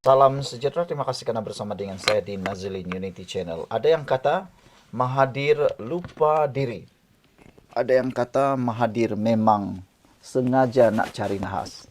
Salam sejahtera, terima kasih karena bersama dengan saya di Nazilin Unity Channel. Ada yang kata Mahathir lupa diri. Ada yang kata Mahathir memang sengaja nak cari nahas.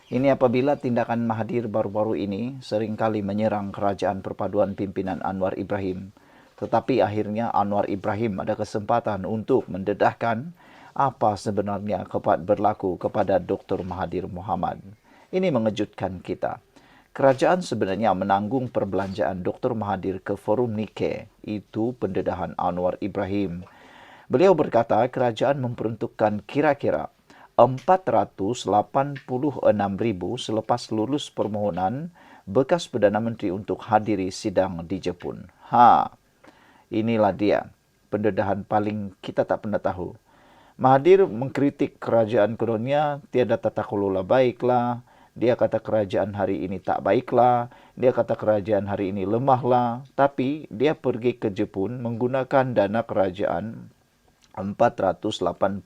Ini apabila tindakan Mahathir baru-baru ini seringkali menyerang kerajaan perpaduan pimpinan Anwar Ibrahim. Tetapi akhirnya Anwar Ibrahim ada kesempatan untuk mendedahkan apa sebenarnya berlaku kepada Dr. Mahathir Mohamad. Ini mengejutkan kita. Kerajaan sebenarnya menanggung perbelanjaan Dr. Mahathir ke forum Nike, itu pendedahan Anwar Ibrahim. Beliau berkata kerajaan memperuntukkan kira-kira 486,000 selepas lulus permohonan bekas Perdana Menteri untuk hadiri sidang di Jepun. Inilah dia, pendedahan paling kita tak pernah tahu. Mahathir mengkritik kerajaan kononnya tiada tata kelola baiklah. Dia kata kerajaan hari ini tak baiklah. Dia kata kerajaan hari ini lemahlah. Tapi dia pergi ke Jepun menggunakan dana kerajaan 486,000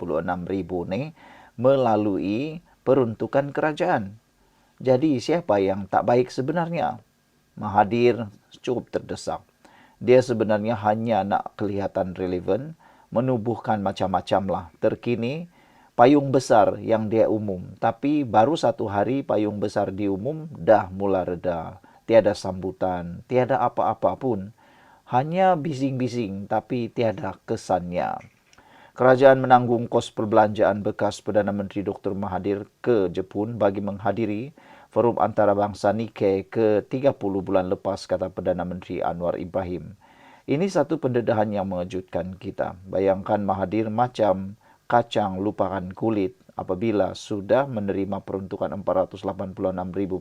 ni melalui peruntukan kerajaan. Jadi siapa yang tak baik sebenarnya? Mahathir cukup terdesak. Dia sebenarnya hanya nak kelihatan relevan, menubuhkan macam-macam lah. Terkini, payung besar yang dia umum. Tapi baru satu hari payung besar diumum, dah mula reda. Tiada sambutan, tiada apa-apa pun. Hanya bising-bising, tapi tiada kesannya. Kerajaan menanggung kos perbelanjaan bekas Perdana Menteri Dr. Mahathir ke Jepun bagi menghadiri forum antarabangsa Nikkei ke-30 bulan lepas, kata Perdana Menteri Anwar Ibrahim. Ini satu pendedahan yang mengejutkan kita. Bayangkan Mahathir macam kacang lupakan kulit apabila sudah menerima peruntukan 486,000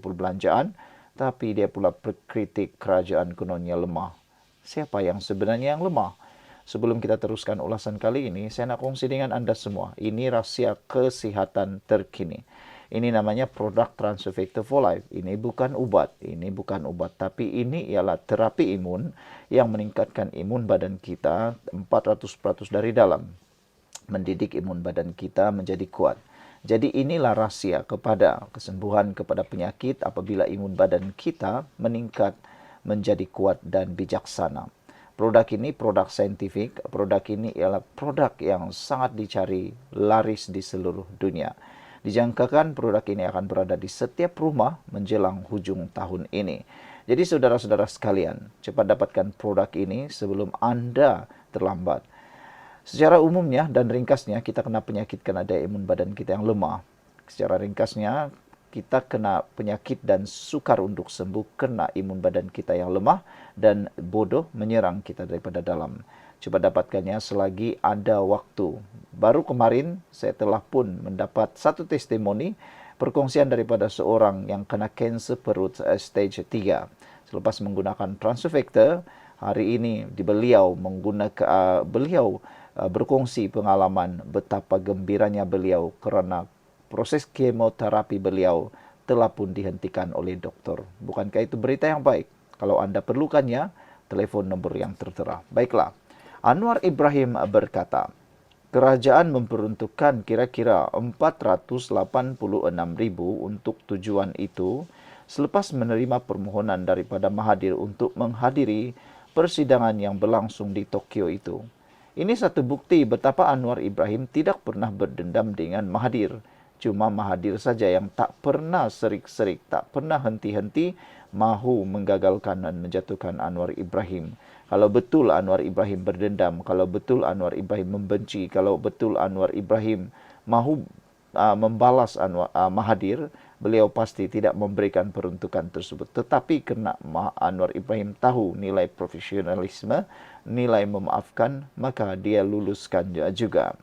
perbelanjaan, tapi dia pula berkritik kerajaan kononnya lemah. Siapa yang sebenarnya yang lemah? Sebelum kita teruskan ulasan kali ini, saya nak kongsi dengan anda semua. Ini rahsia kesihatan terkini. Ini namanya produk Transfer Factor for Life. Ini bukan ubat. Tapi ini ialah terapi imun yang meningkatkan imun badan kita 400% dari dalam. Mendidik imun badan kita menjadi kuat. Jadi inilah rahsia kepada kesembuhan kepada penyakit apabila imun badan kita meningkat menjadi kuat dan bijaksana. Produk ini produk saintifik, produk ini ialah produk yang sangat dicari, laris di seluruh dunia. Dijangkakan produk ini akan berada di setiap rumah menjelang hujung tahun ini. Jadi saudara-saudara sekalian, cepat dapatkan produk ini sebelum anda terlambat. Secara umumnya dan ringkasnya, kita kena penyakit kena daya imun badan kita yang lemah. Secara ringkasnya, kita kena penyakit dan sukar untuk sembuh kena imun badan kita yang lemah dan bodoh menyerang kita daripada dalam. Coba dapatkannya selagi ada waktu. Baru kemarin saya telah pun mendapat satu testimoni perkongsian daripada seorang yang kena kanser perut stage 3. Selepas menggunakan Transfer Factor, hari ini beliau berkongsi pengalaman betapa gembiranya beliau kerana proses kemoterapi beliau telah pun dihentikan oleh doktor. Bukankah itu berita yang baik? Kalau anda perlukannya, telefon nombor yang tertera. Baiklah, Anwar Ibrahim berkata, kerajaan memperuntukkan kira-kira 486,000 untuk tujuan itu selepas menerima permohonan daripada Mahathir untuk menghadiri persidangan yang berlangsung di Tokyo itu. Ini satu bukti betapa Anwar Ibrahim tidak pernah berdendam dengan Mahathir. Cuma Mahathir saja yang tak pernah serik-serik, tak pernah henti-henti mahu menggagalkan dan menjatuhkan Anwar Ibrahim. Kalau betul Anwar Ibrahim berdendam, kalau betul Anwar Ibrahim membenci, kalau betul Anwar Ibrahim mahu membalas Mahathir, beliau pasti tidak memberikan peruntukan tersebut. Tetapi kerana Anwar Ibrahim tahu nilai profesionalisme, nilai memaafkan, maka dia luluskan juga.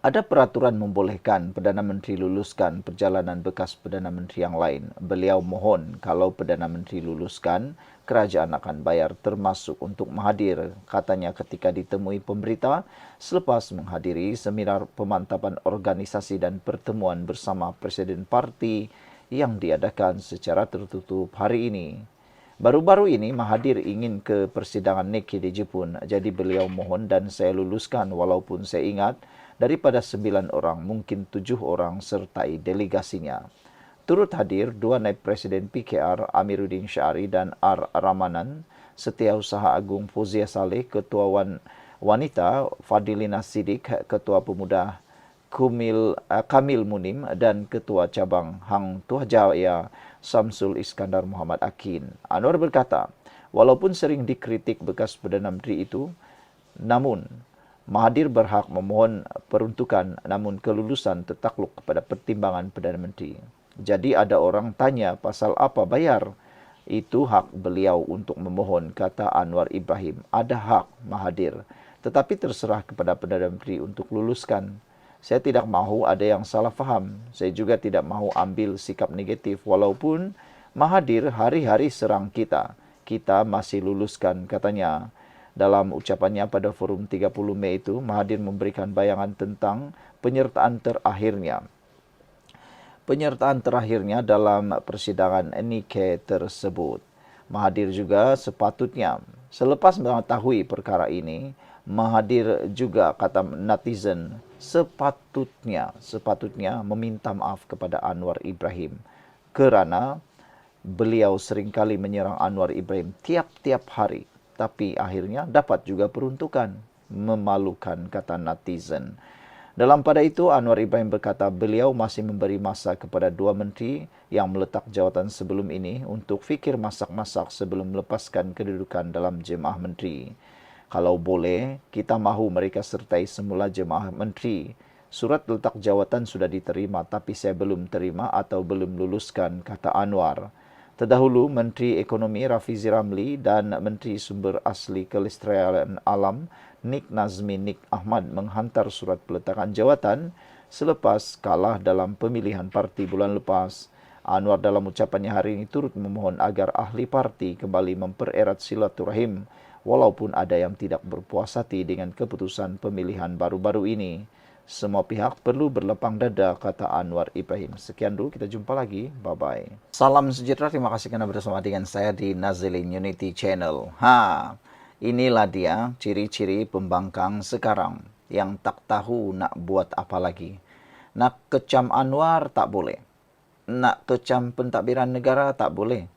Ada peraturan membolehkan Perdana Menteri luluskan perjalanan bekas Perdana Menteri yang lain. Beliau mohon kalau Perdana Menteri luluskan, kerajaan akan bayar termasuk untuk Mahathir. Katanya ketika ditemui pemberita selepas menghadiri seminar pemantapan organisasi dan pertemuan bersama Presiden Parti yang diadakan secara tertutup hari ini. Baru-baru ini Mahathir ingin ke persidangan Nikkei di Jepun. Jadi beliau mohon dan saya luluskan walaupun saya ingat daripada 9 orang, mungkin 7 orang sertai delegasinya. Turut hadir dua naib presiden PKR Amiruddin Syari dan R. Ramanan, Setiausaha Agung Fauzia Saleh, Ketua Wanita Fadilina Sidik, Ketua Pemuda Kamil Munim, dan Ketua Cabang Hang Tuah Jaya Samsul Iskandar Muhammad Akin. Anwar berkata, walaupun sering dikritik bekas Perdana Menteri itu, namun Mahathir berhak memohon peruntukan, namun kelulusan tertakluk kepada pertimbangan Perdana Menteri. Jadi ada orang tanya pasal apa bayar? Itu hak beliau untuk memohon, kata Anwar Ibrahim. Ada hak Mahathir, tetapi terserah kepada Perdana Menteri untuk luluskan. Saya tidak mahu ada yang salah faham. Saya juga tidak mahu ambil sikap negatif walaupun Mahathir hari-hari serang kita. Kita masih luluskan, katanya. Dalam ucapannya pada forum 30 Mei itu, Mahathir memberikan bayangan tentang penyertaan terakhirnya dalam persidangan Nike tersebut. Mahathir juga sepatutnya, selepas mengetahui perkara ini, Mahathir juga, kata netizen, sepatutnya meminta maaf kepada Anwar Ibrahim kerana beliau seringkali menyerang Anwar Ibrahim tiap-tiap hari, tapi akhirnya dapat juga peruntukan. Memalukan, kata netizen. Dalam pada itu, Anwar Ibrahim berkata beliau masih memberi masa kepada dua menteri yang meletak jawatan sebelum ini untuk fikir masak-masak sebelum melepaskan kedudukan dalam jemaah menteri. Kalau boleh, kita mahu mereka sertai semula jemaah menteri. Surat letak jawatan sudah diterima, tapi saya belum terima atau belum luluskan, kata Anwar. Terdahulu, Menteri Ekonomi Rafizi Ramli dan Menteri Sumber Asli Kelestarian Alam Nik Nazmi Nik Ahmad menghantar surat peletakan jawatan selepas kalah dalam pemilihan parti bulan lepas. Anwar dalam ucapannya hari ini turut memohon agar ahli parti kembali mempererat silaturahim walaupun ada yang tidak berpuas hati dengan keputusan pemilihan baru-baru ini. Semua pihak perlu berlepang dada, kata Anwar Ibrahim. Sekian dulu, kita jumpa lagi. Bye-bye. Salam sejahtera, terima kasih karena bersama dengan saya di Nazilin Unity Channel. Inilah dia ciri-ciri pembangkang sekarang yang tak tahu nak buat apa lagi. Nak kecam Anwar tak boleh. Nak kecam pentadbiran negara tak boleh.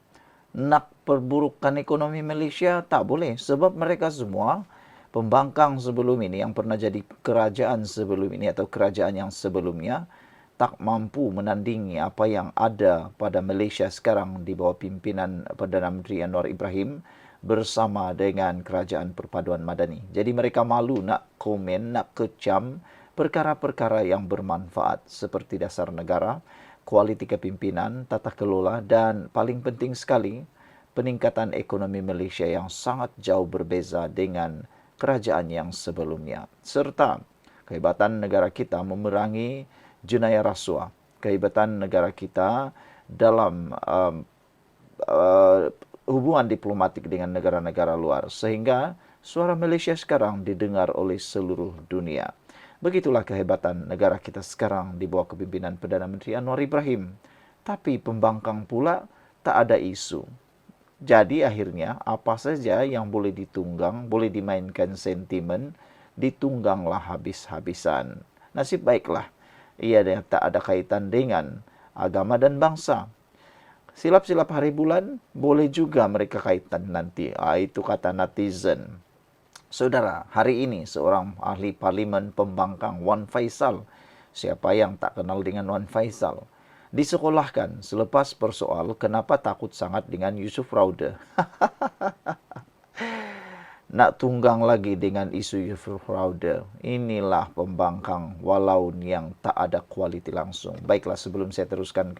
Nak perburukan ekonomi Malaysia tak boleh. Sebab mereka semua pembangkang sebelum ini yang pernah jadi kerajaan sebelum ini atau kerajaan yang sebelumnya tak mampu menandingi apa yang ada pada Malaysia sekarang di bawah pimpinan Perdana Menteri Anwar Ibrahim bersama dengan Kerajaan Perpaduan Madani. Jadi mereka malu nak komen, nak kecam perkara-perkara yang bermanfaat seperti dasar negara, kualiti kepimpinan, tata kelola dan paling penting sekali peningkatan ekonomi Malaysia yang sangat jauh berbeza dengan kerajaan yang sebelumnya, serta kehebatan negara kita memerangi jenayah rasuah, kehebatan negara kita dalam hubungan diplomatik dengan negara-negara luar, sehingga suara Malaysia sekarang didengar oleh seluruh dunia. Begitulah kehebatan negara kita sekarang di bawah kepimpinan Perdana Menteri Anwar Ibrahim. Tapi pembangkang pula tak ada isu. Jadi akhirnya apa saja yang boleh ditunggang, boleh dimainkan sentimen, ditungganglah habis-habisan. Nasib baiklah, ia tak ada kaitan dengan agama dan bangsa. Silap-silap hari bulan, boleh juga mereka kaitan nanti. Itu kata netizen. Saudara, hari ini seorang ahli parlimen pembangkang, Wan Faisal. Siapa yang tak kenal dengan Wan Faisal? Disekolahkan selepas persoal kenapa takut sangat dengan Yusuf Rauda. Nak tunggang lagi dengan isu Yusuf Rauda. Inilah pembangkang walau yang tak ada kualiti langsung. Baiklah, sebelum saya teruskan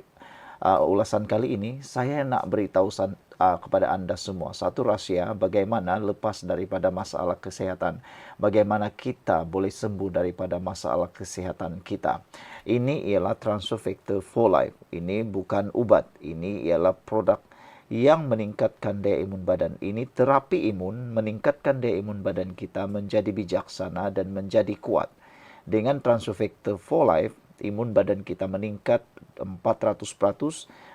ulasan kali ini, saya nak beritahu kepada anda semua satu rahsia bagaimana lepas daripada masalah kesehatan, bagaimana kita boleh sembuh daripada masalah kesehatan kita. Ini ialah transfer factor for life. Ini bukan ubat, ini ialah produk yang meningkatkan daya imun badan. Ini terapi imun, meningkatkan daya imun badan kita menjadi bijaksana dan menjadi kuat. Dengan transfer factor for life, imun badan kita meningkat 400%,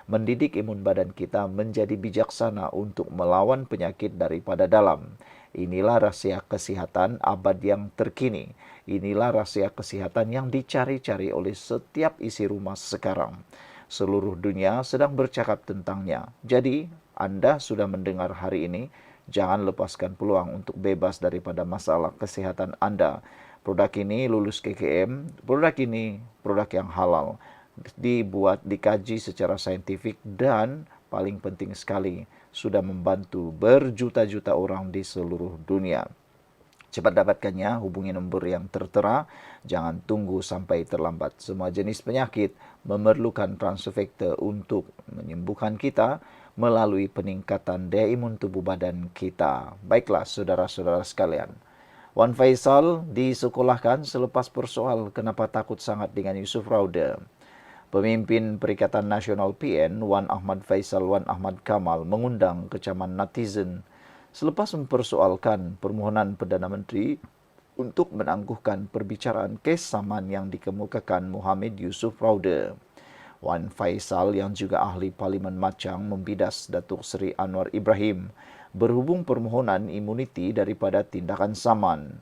mendidik imun badan kita menjadi bijaksana untuk melawan penyakit daripada dalam. Inilah rahsia kesihatan abad yang terkini. Inilah rahsia kesihatan yang dicari-cari oleh setiap isi rumah sekarang. Seluruh dunia sedang bercakap tentangnya. Jadi, Anda sudah mendengar hari ini, jangan lepaskan peluang untuk bebas daripada masalah kesehatan Anda. Produk ini lulus KKM, produk ini produk yang halal, dibuat, dikaji secara saintifik, dan paling penting sekali, sudah membantu berjuta-juta orang di seluruh dunia. Cepat dapatkannya, hubungi nombor yang tertera, jangan tunggu sampai terlambat. Semua jenis penyakit memerlukan transfer factor untuk menyembuhkan kita melalui peningkatan daya imun tubuh badan kita. Baiklah, saudara-saudara sekalian. Wan Faisal disekolahkan selepas persoal kenapa takut sangat dengan Yusuf Rauda. Pemimpin Perikatan Nasional PN, Wan Ahmad Faisal Wan Ahmad Kamal, mengundang kecaman netizen selepas mempersoalkan permohonan Perdana Menteri untuk menangguhkan perbicaraan kes saman yang dikemukakan Muhammad Yusuf Rauda. Wan Faisal yang juga ahli Parlimen Macang membidas Datuk Seri Anwar Ibrahim berhubung permohonan imuniti daripada tindakan saman.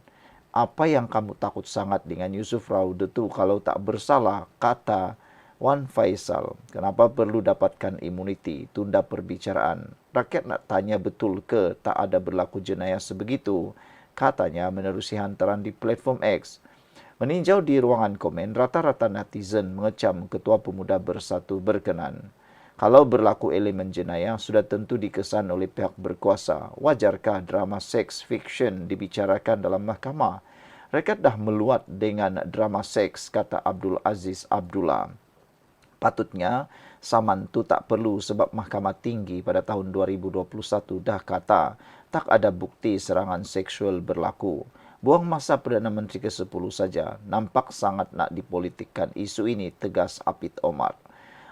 Apa yang kamu takut sangat dengan Yusuf Rauda tu kalau tak bersalah, kata Wan Faisal. Kenapa perlu dapatkan imuniti, tunda perbicaraan? Rakyat nak tanya betul ke tak ada berlaku jenayah sebegitu? Katanya menerusi hantaran di platform X. Meninjau di ruangan komen, rata-rata netizen mengecam Ketua Pemuda Bersatu berkenan. Kalau berlaku elemen jenayah, sudah tentu dikesan oleh pihak berkuasa. Wajarkah drama seks fiction dibicarakan dalam mahkamah? Rakyat dah meluat dengan drama seks, kata Abdul Aziz Abdullah. Patutnya, saman tu tak perlu sebab Mahkamah Tinggi pada tahun 2021 dah kata tak ada bukti serangan seksual berlaku. Buang masa Perdana Menteri ke-10 saja, nampak sangat nak dipolitikkan isu ini, tegas Apit Omar.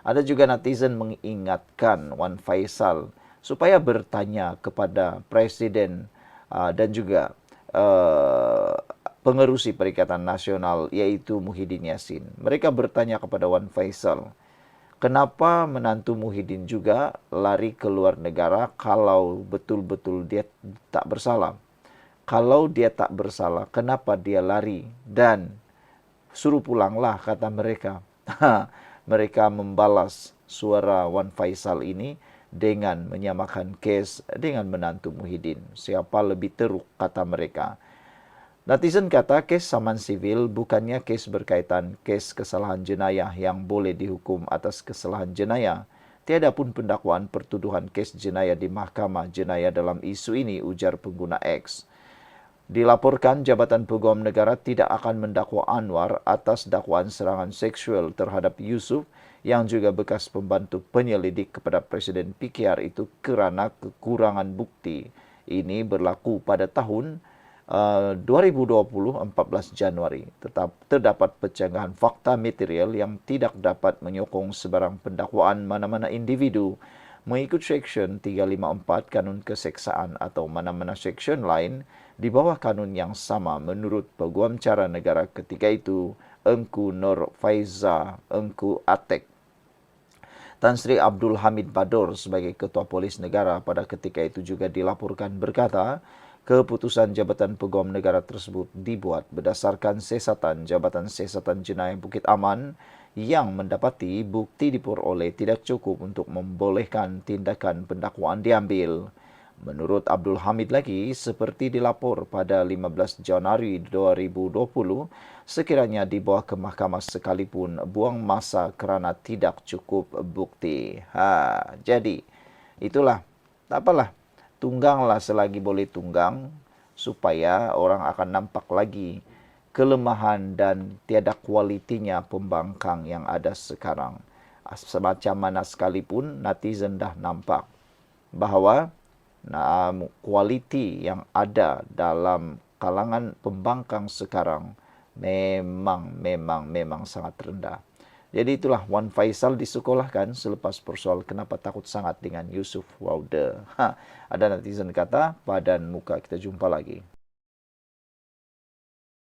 Ada juga netizen mengingatkan Wan Faisal supaya bertanya kepada Presiden dan juga pengerusi Perikatan Nasional iaitu Muhyiddin Yassin. Mereka bertanya kepada Wan Faisal, kenapa menantu Muhyiddin juga lari ke luar negara kalau betul-betul dia tak bersalah? Kalau dia tak bersalah, kenapa dia lari? Dan suruh pulanglah, kata mereka. Mereka membalas suara Wan Faisal ini dengan menyamakan kes dengan menantu Muhyiddin. Siapa lebih teruk, kata mereka. Netizen kata kes saman sivil bukannya kes berkaitan kes kesalahan jenayah yang boleh dihukum atas kesalahan jenayah. Tiada pun pendakwaan pertuduhan kes jenayah di Mahkamah Jenayah dalam isu ini, ujar pengguna X. Dilaporkan Jabatan Peguam Negara tidak akan mendakwa Anwar atas dakwaan serangan seksual terhadap Yusuf yang juga bekas pembantu penyelidik kepada Presiden PKR itu kerana kekurangan bukti. Ini berlaku pada tahun 2020, 14 Januari. Terdapat pencanggahan fakta material yang tidak dapat menyokong sebarang pendakwaan mana-mana individu mengikut Seksyen 354 Kanun Keseksaan atau mana-mana seksyen lain di bawah kanun yang sama menurut Peguam Cara Negara ketika itu, Engku Nur Faiza Engku Atek. Tan Sri Abdul Hamid Bador sebagai Ketua Polis Negara pada ketika itu juga dilaporkan berkata, keputusan Jabatan Peguam Negara tersebut dibuat berdasarkan siasatan Jabatan Siasatan Jenayah Bukit Aman yang mendapati bukti diperoleh tidak cukup untuk membolehkan tindakan pendakwaan diambil. Menurut Abdul Hamid lagi, seperti dilapor pada 15 Januari 2020, sekiranya dibawa ke mahkamah sekalipun buang masa kerana tidak cukup bukti. Jadi, itulah, tak apalah, tungganglah selagi boleh tunggang, supaya orang akan nampak lagi kelemahan dan tiada kualitinya pembangkang yang ada sekarang. Semacam mana sekalipun, netizen dah nampak bahawa kualiti yang ada dalam kalangan pembangkang sekarang memang sangat rendah. Jadi itulah Wan Faisal disekolahkan selepas persoal kenapa takut sangat dengan Yusuf Rauda. Ada netizen kata, padan muka. Kita jumpa lagi.